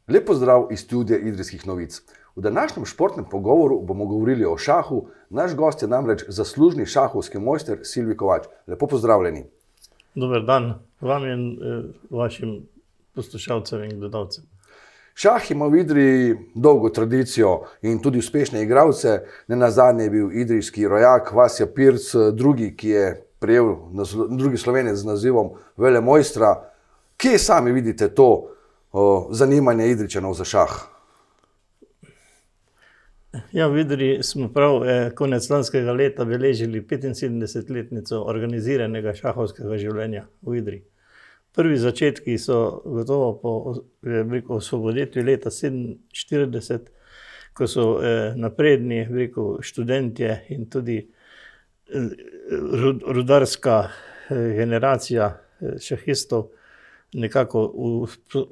Lep pozdrav iz studia Idrijskih novic. V današnjem športnem pogovoru bomo govorili o šahu. Naš gost je namreč zaslužni šahovski mojster Silvij Kovač. Lepo pozdravljeni. Dober dan vam in vašim poslušalcem in gledalcem. Šah ima v Idriji dolgo tradicijo in tudi uspešne igralce. Nenazadnje je bil idrijski rojak Vasja Pirc, drugi, ki je prejel drugi Slovenec z nazivom velemojstra. Kje sami vidite to zanimanje Idrijčanov za šah? Ja, v Idriji smo prav konec lanskega leta beležili 75-letnico organiziranega šahovskega življenja v Idriji. Prvi začetki so gotovo po osvoboditvi leta 1947, ko so napredni študentje in tudi rudarska generacija šahistov nekako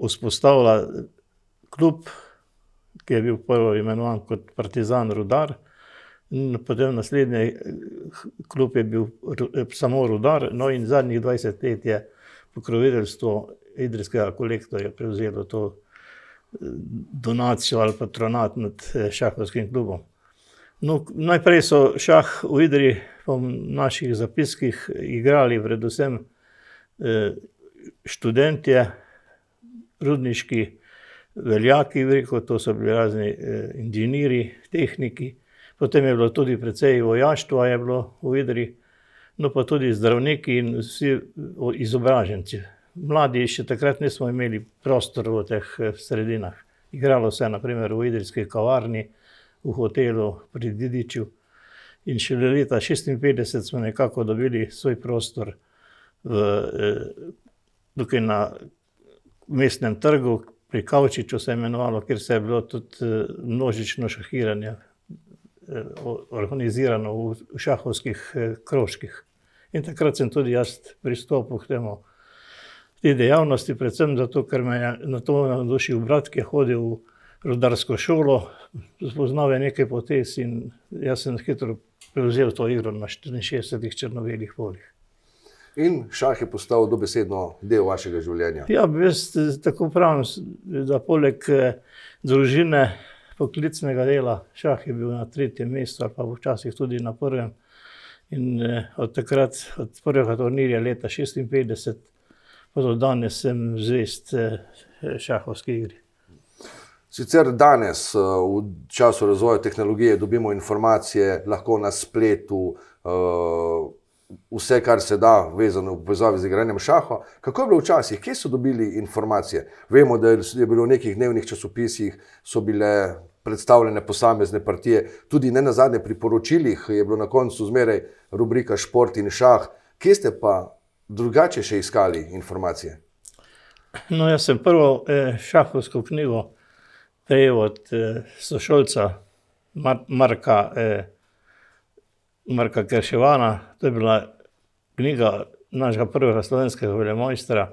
vzpostavila klub, ki je bil prvo imenovan kot Partizan Rudar. In potem naslednji klub je bil samo Rudar, no in zadnjih 20 let je pokroviteljstvo idrijskega kolektorja prevzelo to donacijo ali patronat nad šahovskim klubom. No, najprej so šah v Idriji po naših zapiskih igrali predvsem študentje, rudniški veljaki, to so bili razni inženirji, tehniki, potem je bilo tudi precej vojaštva je bilo v Idriji, no pa tudi zdravniki in vsi izobraženci. Mladi še takrat nismo imeli prostor v teh sredinah. Igralo se na primer v idrijski kavarni, v hotelu pri Didiču in šele leta 1956 smo nekako dobili svoj prostor tukaj na mestnem trgu, pri Kavčiču se je imenovalo, kjer se je bilo tudi množično šahiranje organizirano v šahovskih krožkih. In takrat sem tudi jaz pristopil k temu te dejavnosti, predvsem zato, ker me je na to navdušil brat, ki je hodil v rudarsko šolo, spoznal je nekaj potez in jaz sem hitro prevzel to igro na 64 črno-belih poljih. In šah je postal dobesedno del vašega življenja. Ja, jaz tako pravim, da poleg družine, poklicnega dela, šah je bil na 3. mestu ali pa včasih tudi na 1. In od takrat, od prvega turnirja leta 1956, pa do danes sem zvest šahovski igri. Sicer danes v času razvoja tehnologije dobimo informacije lahko na spletu, vse, kar se da, vezano v povezavi z igranjem šaha. Kako je bilo včasih? Kje so dobili informacije? Vemo, da je bilo v nekih dnevnih časopisih, so bile predstavljene posamezne partije, tudi nenazadnje pri poročilih je bilo na koncu zmeraj rubrika Šport in šah. Kje ste pa drugače še iskali informacije? No, jaz sem prvo šahovsko knjigo prejel od sošolca Marka Kerševana. To je bila knjiga našega prvega slovenskega velemojstra,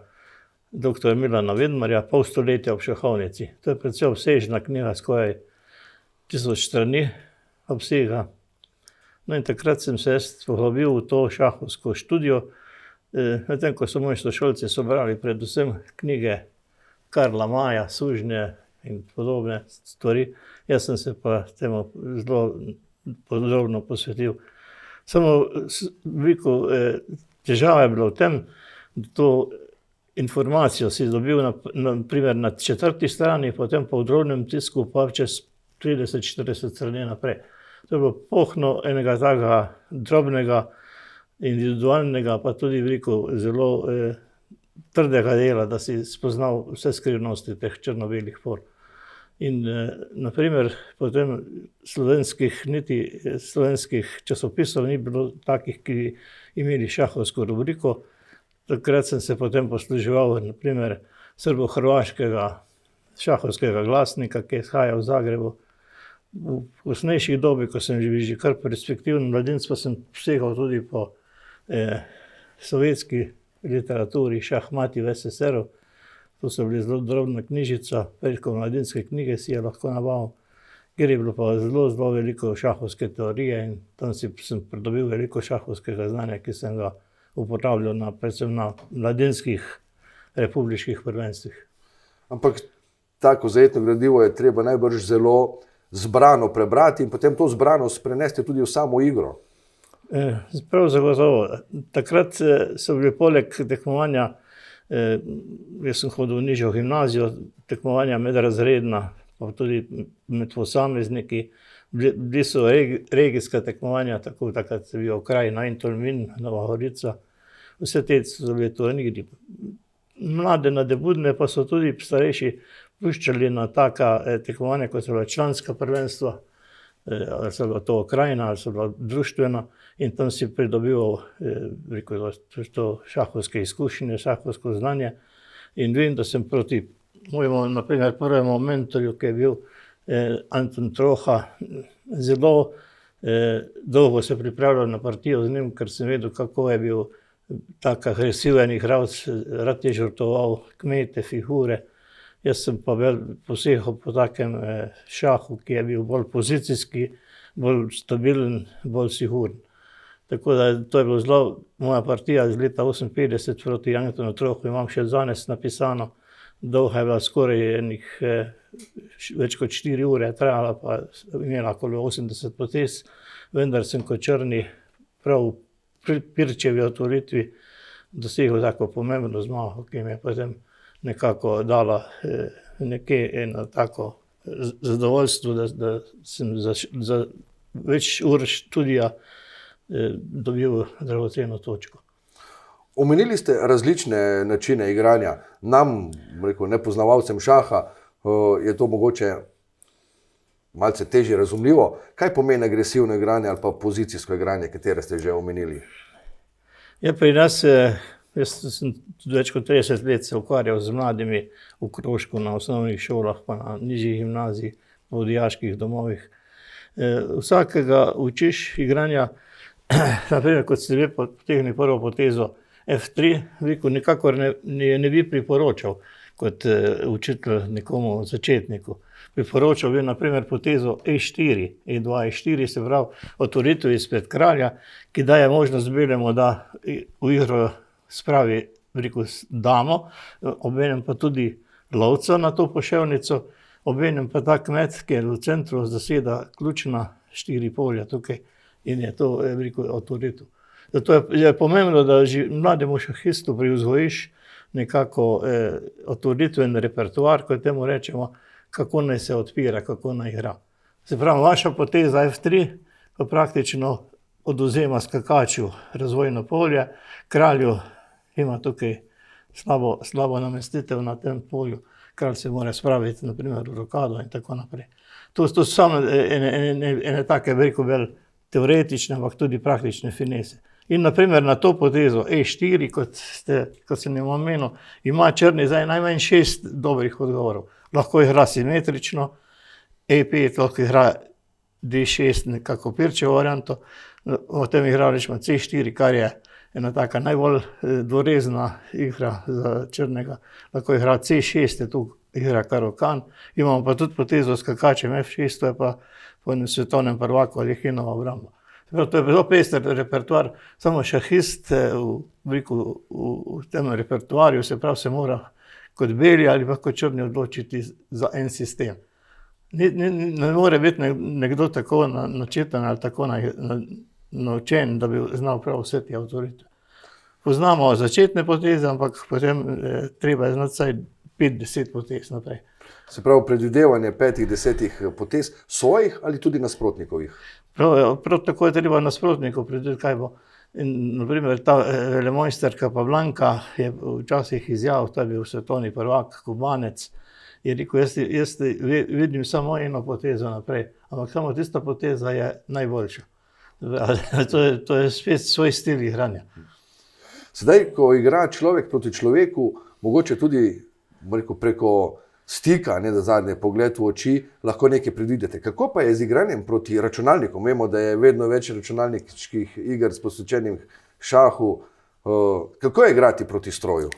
dr. Milana Vidmarja, Pol stoletja ob šahovnici. To je predvsem obsežna knjiga, skoraj 1000 strani obsega. No in takrat sem se poglobil v to šahovsko študijo, medtem ko so moji sošolci so brali predvsem knjige Karla Maja, Sužnje in podobne stvari. Jaz sem se pa temu zelo podrobno posvetil. Samo veliko težava je bilo v tem, da to informacijo si dobil na primer na 4. strani, potem pa v drobnem tisku pa čez 30-40 strani naprej. To je bilo pohno enega takega drobnega, individualnega, pa tudi veliko zelo trdega dela, da si spoznal vse skrivnosti teh črno-belih por. In na primer potem slovenskih časopisov ni bilo takih, ki imeli šahovsko rubriko. Takrat sem se potem posluževal na primer srbo-hrvaškega šahovskega glasnika, ki je izhajal v Zagrebu. V kasnejših dobi, ko sem že kar perspektivni mladinec, pa sem segal tudi po sovjetski literaturi, šahmati v SSR-u. To so bili zelo drobna knjižica, preko mladinske knjige si je lahko nabavil, kjer je bilo pa zelo veliko šahovske teorije in tam sem pridobil veliko šahovskega znanja, ki sem ga uporabljal predvsem na mladinskih republiških prvenstvih. Ampak tako zajetno gradivo je treba najbrž zelo zbrano prebrati in potem to zbranost prenesti tudi v samo igro. Prav zagotovo. Takrat so bili poleg tekmovanja, jaz sem hodil v nižjo gimnazijo, tekmovanja medrazredna, pa tudi med posamezniki. Bili so regijska tekmovanja, tako takrat je bil Krajina in Tolmin, Nova Gorica. Vse te so bili turnirji. Mlade nadebudne pa so tudi starejši puščali na taka tekmovanja, kot so bila članska prvenstva, ali so bila to Krajina, ali so bila društvena, in tam si pridobival to šahovske izkušnje, šahovsko znanje. In vem, da sem proti mojemu, na primer, prvemu mentorju, ki je bil Anton Troha, zelo dolgo se pripravljal na partijo z njim, ker sem vedel, kako je bil tak agresiven igralec, rad je žrtvoval kmete, figure. Jaz sem pa posegel po takem šahu, ki je bil bolj pozicijski, bolj stabilen, bolj siguren. Tako da to je bilo zelo, moja partija iz leta 58 proti Antonu Trohu imam še danes napisano. Dolga je bila skoraj več kot 4 ure trajala, pa imela okoli 80 potez, vendar sem kot Črni prav pri Pirčevi otvoritvi dosegel tako pomembno zmago, ki mi je potem nekako dala nekje eno tako zadovoljstvo, da sem za več ur študija dobil dragoceno točko. Omenili ste različne načine igranja. Nam, nepoznavalcem šaha, je to mogoče malce težje razumljivo. Kaj pomeni agresivno igranje ali pa pozicijsko igranje, katere ste že omenili? Pri nas, jaz sem tudi več kot 30 let se ukvarjal z mladimi v krožku na osnovnih šolah, pa na nižjih gimnazijih, v dijaških domovih. Vsakega učiš igranja, naprimer, kot ste vi potegnili prvo potezo F3, nikakor ne bi priporočal kot učitelj nekomu začetniku. Priporočal bi naprimer potezo E4, E2, E4, se pravi otvoritev izpred kralja, ki daje možnost belemu, da v igro spravi damo, obenem pa tudi lovca na to poševnico, obenem pa ta kmet, ki je v centru zaseda ključna 4 polja tukaj in je to otvoritev. Zato je pomembno, da že mlademu šahistu privzgojiš nekako otvoritven repertoar, kot temu rečemo, kako naj se odpira, kako naj igra. Se pravi, vaša poteza F3 pa praktično odvzema skakaču razvojno polje, kralju ima tukaj slabo namestitev na tem polju, kralj se mora spraviti naprimer v rokado in tako naprej. To so samo ene take, bolj teoretične, ampak tudi praktične finese. In naprimer na to potezo E4, kot sem jim omenil, ima Črni zdaj najmanj 6 dobrih odgovorov. Lahko igra simetrično, E5 lahko igra D6, nekako Pirčevo varianto, potem igra rečemo C4, kar je ena taka najbolj dvorezna igra za Črnega. Lahko igra C6, je tu igra Karo-Kan. Imamo pa tudi potezo s skakačem F6, to je pa po enem svetovnem prvaku Alehinova obramba. To je zelo pester repertoar, samo šahist v tem repertoarju se pravi se mora kot beli ali pa kot črni odločiti za en sistem. Ne more biti nekdo tako načetan ali tako naučen, da bi znal prav vse te avtoritve. Poznamo začetne poteze, ampak potem treba je znati vsaj 5-10 potez naprej. Se pravi, predvidevanje 5-10 potez svojih ali tudi nasprotnikovih? Prav tako je treba nasprotnikov predvideti, kaj bo. Naprimer, ta velemojsterka pa Blanka je včasih izjavil, ta je bil svetovni prvak, Kubanec, je rekel, jaz vidim samo eno potezo naprej, ampak samo tista poteza je najboljša. To je spet svoj stil igranja. Sedaj, ko igra človek proti človeku, mogoče tudi preko stika, ne da zadnje pogled v oči, lahko nekaj predvidite. Kako pa je z igranjem proti računalnikom? Vemo, da je vedno več računalniških iger s posvečenim šahu. Kako je igrati proti stroju?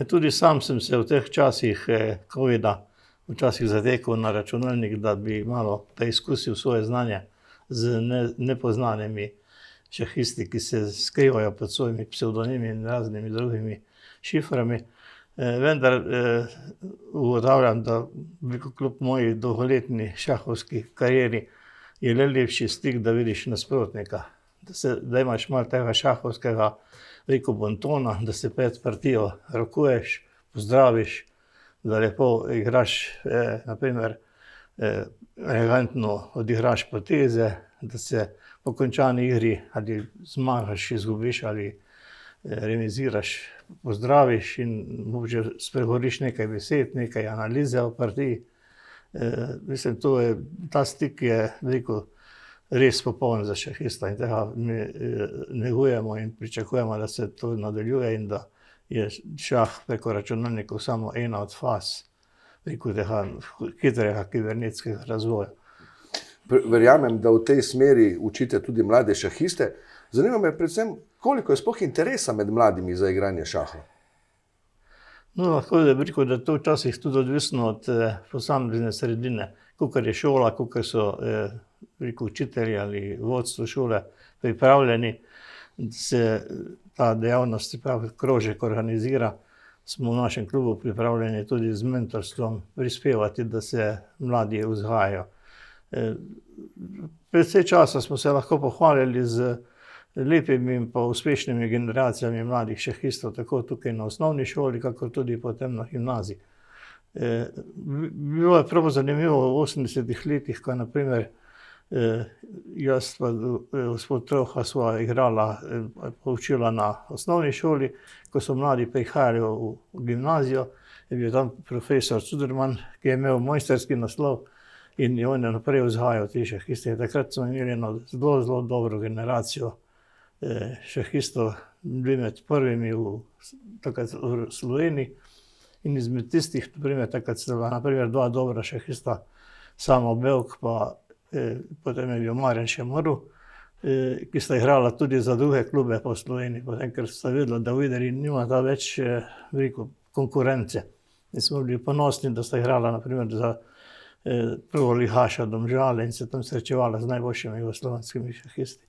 Tudi sam sem se v teh časih COVID-a včasih zatekal na računalnik, da bi malo preizkusil svoje znanje z nepoznanimi šahisti, ki se skrivajo pod svojimi psevdonimi in raznimi drugimi šiframi. Vendar ugotavljam, da kljub moji dolgoletni šahovski karieri je le lepši stik, da vidiš nasprotnika. Da imaš malo tega šahovskega bontona, da se pred partijo rokuješ, pozdraviš, da lepo igraš, naprimer, elegantno odigraš poteze, da se po končani igri ali zmagaš, izgubiš ali remiziraš, pozdraviš in mogoče spregovoriš nekaj besed, nekaj analize o partiji. Mislim, ta stik je res popoln za šahista in tega mi negujemo in pričakujemo, da se to nadaljuje in da je šah preko računalnikov samo ena od faz tega hitrega kibernetskega razvoja. Verjamem, da v tej smeri učite tudi mlade šahiste. Zanima me predvsem, koliko je sploh interesa med mladimi za igranje šaha? No, lahko da bi rekel, da to včasih tudi odvisno od posamezne sredine, kakor je šola, kakor so učitelji ali vodstvo šole pripravljeni, da se ta dejavnost, krožek organizira. Smo v našem klubu pripravljeni tudi z mentorstvom prispevati, da se mladi vzgajajo. Precej časa smo se lahko pohvalili z lepimi in pa uspešnimi generacijami mladih šahistov, tako tukaj na osnovni šoli, kakor tudi potem na gimnaziji. Bilo je prav zanimivo v 80-ih letih, ko naprimer jaz pa gospod Troha sva igrala, poučila na osnovni šoli, ko so mladi prihajali v gimnazijo, je bil tam profesor Cuderman, ki je imel mojsterski naslov in je on naprej vzgajal te šahiste. Takrat smo imeli eno zelo, zelo dobro generacijo šahistov, bili med prvimi v Sloveniji in izmed tistih, takrat sta bila naprimer dva dobra šahista, Samo Bevk pa potem je bil Marjan Šemrl, ki sta igrala tudi za druge klube po Sloveniji, potem, ker sta videla, da v Idriji nimata več konkurence. In smo bili ponosni, da sta igrala naprimer za prvoligaša Domžale in se tam srečevala z najboljšimi jugoslovanskimi šahisti.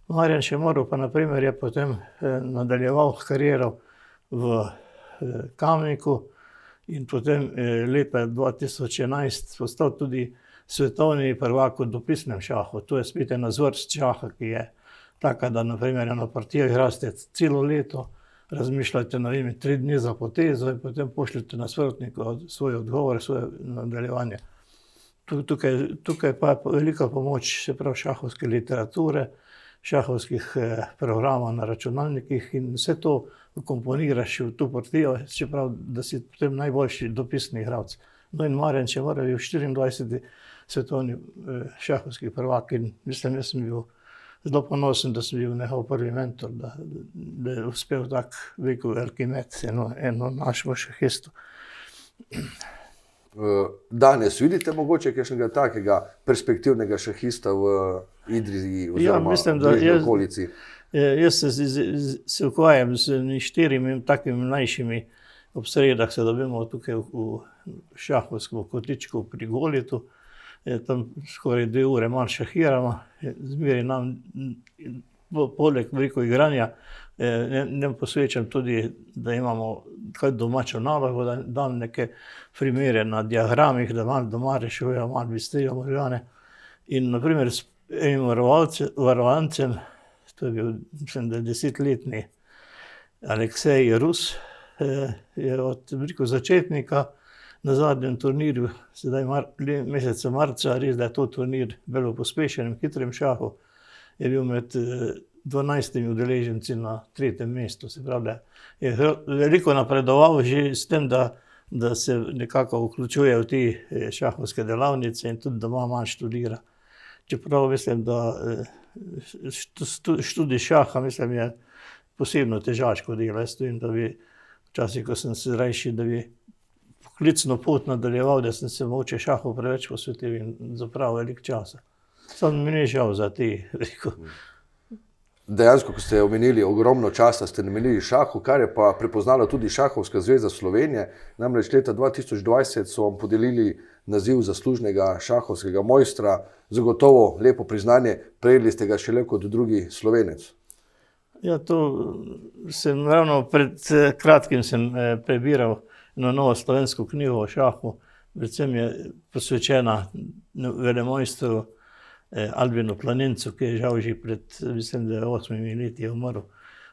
Marjan Šemrl pa naprimer je potem nadaljeval kariero v Kamniku in potem leta 2011 postal tudi svetovni prvak v dopisnem šahu. To je spet ena zvrst šaha, ki je taka, da naprimer eno partijo igrate celo leto, razmišljate na 3 dni za potezo in potem pošljete nasprotniku svoj odgovor, svoje nadaljevanje. Tukaj pa je velika pomoč, se pravi, šahovske literature, šahovskih programov na računalnikih in vse to komponiraš v to partijo, čeprav da si potem najboljši dopisni igralec. No in Marjan Šemrl je bil 24. svetovni šahovski prvak in mislim, jaz sem bil zelo ponosen, da sem bil njegov prvi mentor, da je uspel tak veliko Arhimed, eno našo šahisto. Danes vidite mogoče kakšnega takega perspektivnega šahista v Idriji oziroma bližnji okolici? Jaz se ukvarjam z 4 takimi mlajšimi ob sredah, se dobimo tukaj v šahovskem kotličku pri Golitu. Tam skoraj 2 ure malo šahiramo, zmeraj nam poleg veliko igranja nam posvečam tudi, da imamo kaj domačo nalogo, da dam neke primere na diagramih, da malo doma rešujejo, malo bistrijo možgane. In naprimer s enim varovancem, to je bil, mislim, da 10-letni Aleksej Rus, je od začetnika na zadnjem turnirju, sedaj meseca marca, res da je to turnir bil v pospešenem, hitrem šahu, je bil med 12 udeleženci na 3. mestu. Se pravi, da je veliko napredoval že s tem, da se nekako vključuje v te šahovske delavnice in tudi doma manj študira. Čeprav mislim, da študij šaha, mislim, je posebno težaško delo. Jaz stojim, da bi včasih, ko sem se rajši, da bi poklicno pot nadaljeval, da sem se mogoče šahu preveč posvetil in zapravil veliko časa. Sam mi ni žal za te, rekel. Dejansko, ko ste omenili, ogromno časa ste namenili šahu, kar je pa prepoznala tudi Šahovska zveza Slovenije. Namreč leta 2020 so vam podelili naziv zaslužnega šahovskega mojstra. Zagotovo lepo priznanje, prejeli ste ga šele kot drugi Slovenec. Ja, to sem ravno pred kratkim prebiral eno novo slovensko knjigo o šahu. Predvsem je posvečena velemojstru Albinu Planincu, ki je žal že pred, mislim, da 8 leti je umrl.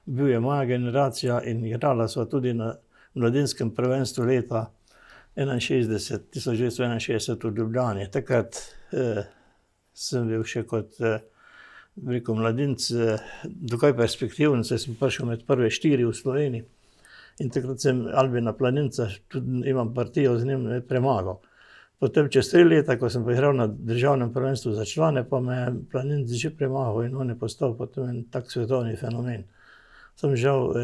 Bil je moja generacija in igrala sva tudi na mladinskem prvenstvu leta 1961 v Ljubljani. Takrat sem bil še kot mladinec dokaj perspektiven, saj sem prišel med prve 4 v Sloveniji. In takrat sem Albina Planinca, tudi imam partijo z njim, premagal. Potem čez 3 leta, ko sem igral na državnem prvenstvu za člane, pa me je Planinc že premagal in on je postal potem en tak svetovni fenomen. Sem žal,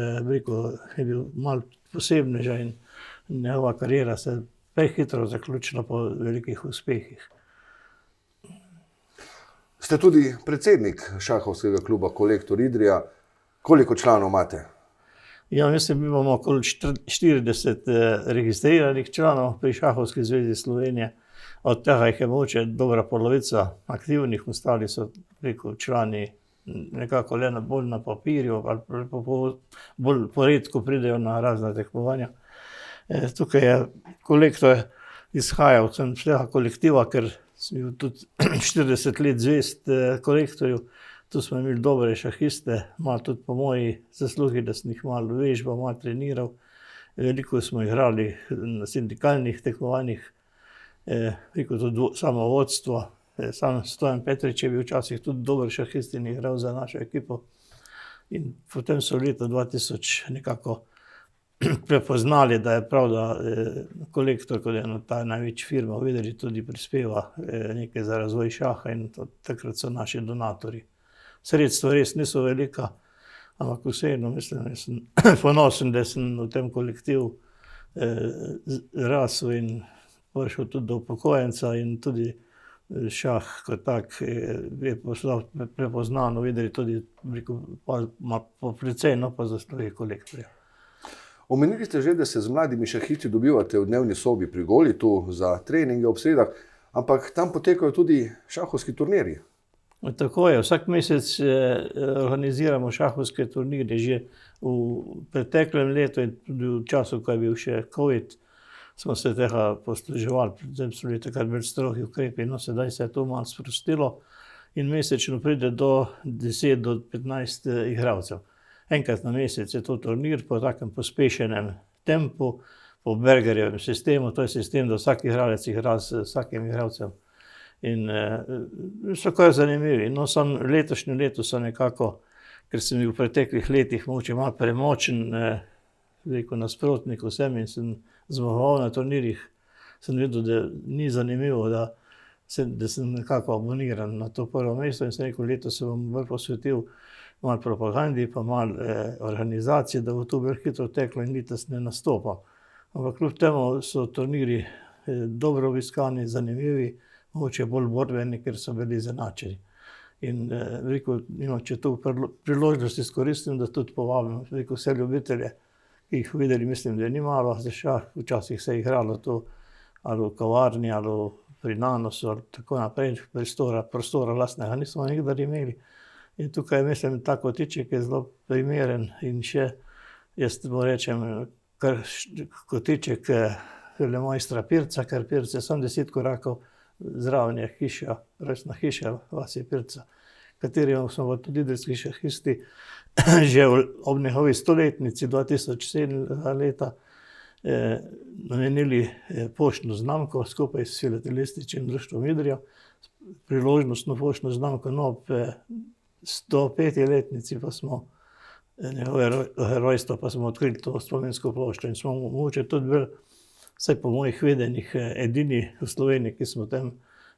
je bil malo posebneža in njegova kariera se prehitro zaključila po velikih uspehih. Ste tudi predsednik šahovskega kluba Kolektor Idrija. Koliko članov imate? Ja, mislim, mi imamo okoli 40 registriranih članov pri Šahovski zvezi Slovenije. Od tega jih je mogoče dobra polovica aktivnih, ostali so člani nekako le bolj na papirju, ali bolj poredko pridejo na razna tekmovanja. Tukaj je kolektor izhajal iz tega kolektiva, ker sem bil tudi 40 let zvest kolektorju. Tu smo imeli dobre šahiste, malo tudi po moji zaslugi, da sem jih malo vežbal, malo treniral. Veliko smo igrali na sindikalnih tekmovanjih, tudi samo vodstvo. Sam Stojan Petrič je bil včasih tudi dober šahist in igral za našo ekipo. In potem so leta 2000 nekako prepoznali, da je prav, da kolektor, kot je ta največja firma, videli tudi prispeva nekaj za razvoj šaha in takrat so naši donatorji. Sredstva res niso velika, ampak vseeno mislim, da sem ponosen, da sem v tem kolektivu rasel in prišel tudi do upokojenca in tudi šah kot tak je postal prepoznano, videli tudi precej pa zasluge kolektorja. Omenili ste že, da se z mladimi šahisti dobivate v dnevni sobi pri Goli, tu za treninge ob sredah, ampak tam potekajo tudi šahovski turnirji. Tako je, vsak mesec organiziramo šahovske turnirje. Že v preteklem letu in tudi v času, ko je bil še COVID, smo se tega posluževali, predvsem so bili takrat bolj strogi ukrepi, no sedaj se je to malo sprostilo in mesečno pride do 10 do 15 igralcev. Enkrat na mesec je to turnir po takem pospešenem tempu, po Bergerjevem sistemu, to je sistem, da vsak igralec igra z vsakim igralcem. In so kar zanimivi. No, sam letošnje leto so nekako, ker sem bil v preteklih letih mogoče malo premočen, veliko nasprotnik vsem in sem zmagoval na turnirjih, sem videl, da ni zanimivo, da sem nekako aboniran na to prvo mesto in sem rekel, leto se bom bolj posvetil malo propagandi, pa malo organizacije, da bo to bolj hitro teklo in letos ne nastopam. Ampak kljub temu so turnirji dobro obiskani, zanimivi, mogoče bolj borbeni, ker so bili izenačeni. In veliko, če to priložnost izkoristim, da tudi povabim veliko vse ljubitelje, ki jih videli, mislim, da ni malo za šah. Včasih se je igralo to ali v kavarni, ali pri Nanosu, ali tako naprej, prostora lastnega nismo nikdar imeli. In tukaj, mislim, ta kotiček je zelo primeren in še, jaz mu rečem, kotiček velemojstra Pirca, ker Pirc je samo 10 korakov zraven je hiša, resna hiša vasi Pirca, kateri smo pa tudi idrijski šahisti že ob njegovi stoletnici 2007 leta namenili poštno znamko skupaj s Filatelističnim društvom Idrija, priložnostno poštno znamko, no ob 105-letnici pa smo njegove herojstva, pa smo odkrili to spominsko ploščo in smo mogoče tudi bili, vsaj po mojih vedenjih, edini v Sloveniji, ki smo tem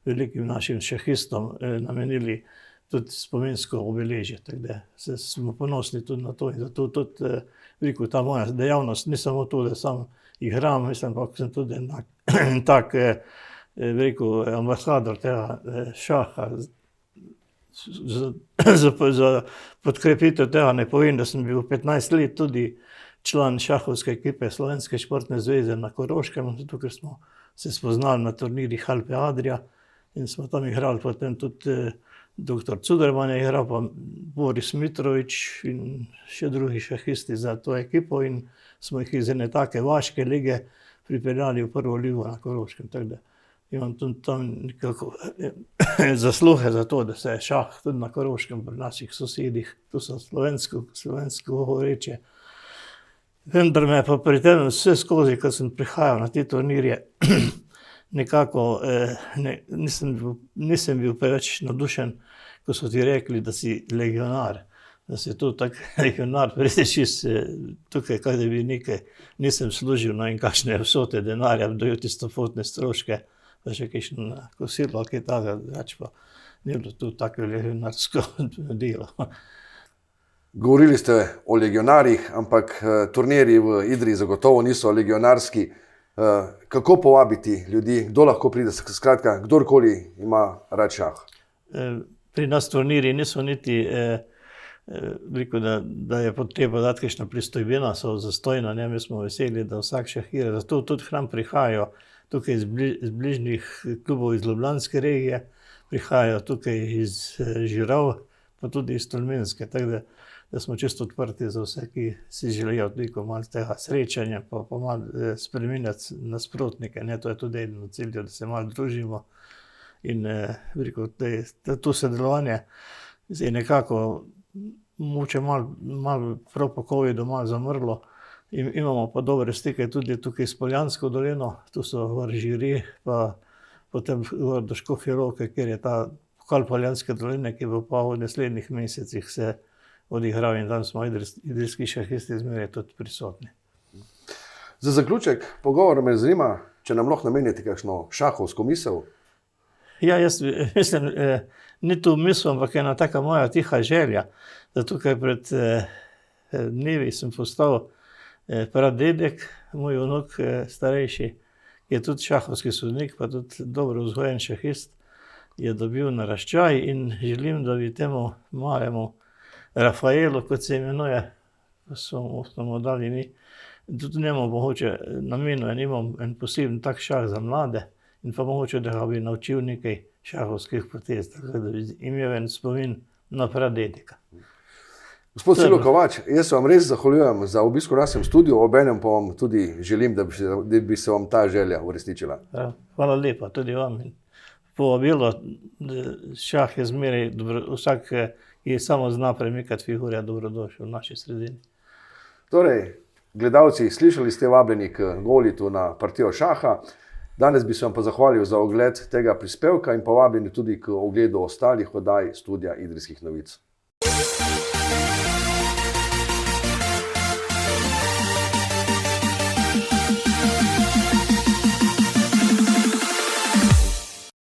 velikim našim šahistom namenili tudi spominsko obeležje. Tako da smo ponosni tudi na to in zato tudi veliko ta moja dejavnost ni samo to, da sam igram, mislim pa, sem tudi en tak veliko ambasador tega šaha. Za podkrepitev tega ne povem, da sem bil 15 let tudi član šahovske ekipe Slovenske športne zveze na Koroškem, zato ker smo se spoznali na turnirjih Alpe Adria in smo tam igrali, potem tudi dr. Cuderman je igral, pa Boris Mitrović in še drugi šahisti za to ekipo in smo jih iz ene take vaške lige pripeljali v prvo ligo na Koroškem. Tako da imam tudi tam nekako zasluhe za to, da se je šah tudi na Koroškem pri naših sosedih, tu so slovensko govoreče. Vendar me pa pri tem vse skozi, ko sem prihajal na te turnirje, nekako nisem bil preveč navdušen, ko so ti rekli, da si legionar. Da si tu tak legionar, prideš iz tukaj, kaj da bi nekaj, nisem služil na in kakšne vsote denarja, dojo tisto potne stroške, pa še kakšno kosilo, kaj takega, drugače pa ni bilo tu tako legionarsko delo. Govorili ste o legionarjih, ampak turnirji v Idriji zagotovo niso legionarski. Kako povabiti ljudi, kdo lahko pride, skratka, kdorkoli ima rad šah? Pri nas turnirji niso niti, rekel, da je potreba dati kakšna pristojbina, so zastojna, ne, mi smo veseli, da vsak šahira, zato tudi k nam prihajajo tukaj iz bližnjih klubov iz Ljubljanske regije, prihajajo tukaj iz Žirav, pa tudi iz Tolminske, tako da smo čisto odprti za vse, ki si želijo toliko malo tega srečanja, pa malo spreminjati nasprotnike, ne, to je tudi eden od ciljev, da se malo družimo in rekel, da to sodelovanje je nekako mogoče malo prav po covidu malo zamrlo. Imamo pa dobre stike tudi tukaj s Poljansko dolino, tu so Žiri, pa potem do Škofje Loke, kjer je ta pokal Poljanske doline, ki bo pa v naslednjih mesecih se odigral in tam smo idrijski šahisti zmeraj tudi prisotni. Za zaključek pogovora me zanima, če nam lahko namenite kakšno šahovsko misel? Ja, jaz mislim, ni tu misel, ampak ena taka moja tiha želja, da tukaj pred dnevi sem postal pradedek, moj vnuk starejši, ki je tudi šahovski sodnik, pa tudi dobro vzgojen šahist, je dobil naraščaj in želim, da bi temu malemu Rafaelu, kot se imenuje, smo dali mi, tudi njemu mogoče namenil, imam en poseben tak šah za mlade in pa mogoče, da ga bi naučil nekaj šahovskih potez, tako da bi imel en spomin na pradedeka. Gospod Cilo Kovač, jaz vam res zahvaljujem za obisk v našem studiu, obenem pa vam tudi želim, da bi se vam ta želja uresničila. Hvala lepa, tudi vam. Povabilo, šah je zmeraj, vsak, ki samo zna premikati figure, dobrodošel v naši sredini. Torej, gledalci, slišali ste vabljeni k Golitu na partijo šaha. Danes bi se vam pa zahvalil za ogled tega prispevka in povabljeni tudi k ogledu ostalih oddaj Studia Idrijskih novic.